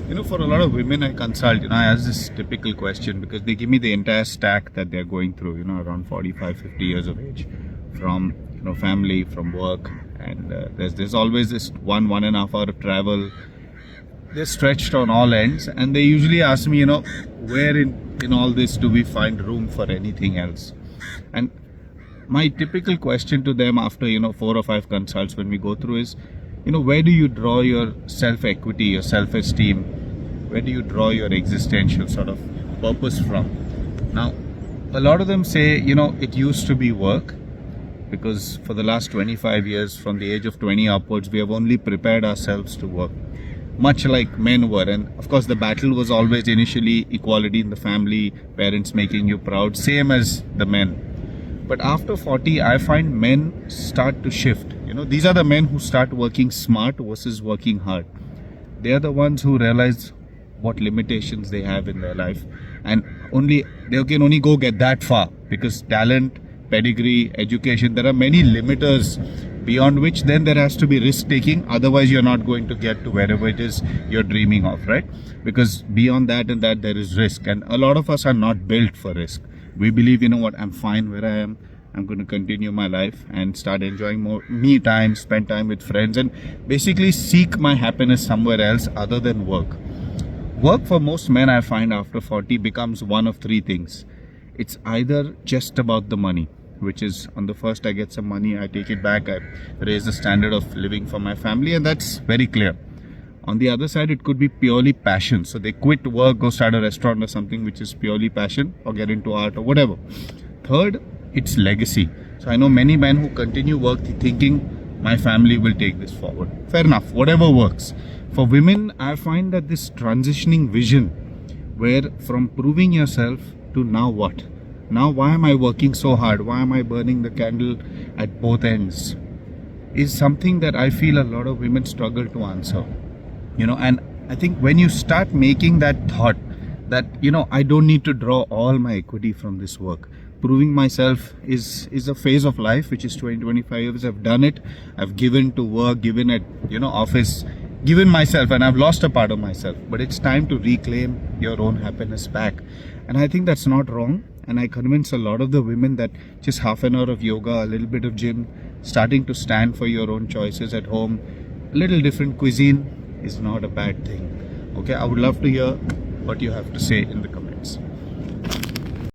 For a lot of women I consult, I ask this typical question because they give me the entire stack that they're going through, around 45, 50 years of age, from, family, from work, and there's always this 1.5 hour of travel. They're stretched on all ends, and they usually ask me, where in all this do we find room for anything else? And my typical question to them after, 4 or 5 consults when we go through is, where do you draw your self-equity, your self-esteem? Where do you draw your existential sort of purpose from? Now, a lot of them say, it used to be work, because for the last 25 years, from the age of 20 upwards, we have only prepared ourselves to work, much like men were. And of course, the battle was always initially equality in the family, parents making you proud, same as the men. But after 40, I find men start to shift. These are the men who start working smart versus working hard. They are the ones who realize what limitations they have in their life, and they can only go get that far because talent, pedigree, education, there are many limiters beyond which then there has to be risk taking. Otherwise, you're not going to get to wherever it is you're dreaming of, right? Because beyond that and that, there is risk, and a lot of us are not built for risk. We believe, I'm fine where I am. I'm going to continue my life and start enjoying more me time, spend time with friends, and basically seek my happiness somewhere else other than work. Work for most men, I find, after 40 becomes one of 3 things. It's either just about the money, which is on the first I get some money, I take it back, I raise the standard of living for my family, and that's very clear. On the other side, it could be purely passion. So they quit work, go start a restaurant or something which is purely passion, or get into art or whatever. Third, it's legacy. So I know many men who continue work thinking my family will take this forward. Fair enough, whatever works. For women, I find that this transitioning vision, where from proving yourself to now what? Now why am I working so hard? Why am I burning the candle at both ends? Is something that I feel a lot of women struggle to answer. And I think when you start making that thought that, I don't need to draw all my equity from this work. Proving myself is a phase of life, which is 20-25 years. I've done it. I've given to work, given at, office, given myself, and I've lost a part of myself. But it's time to reclaim your own happiness back. And I think that's not wrong. And I convince a lot of the women that just half an hour of yoga, a little bit of gym, starting to stand for your own choices at home, a little different cuisine is not a bad thing. Okay, I would love to hear what you have to say in the comments.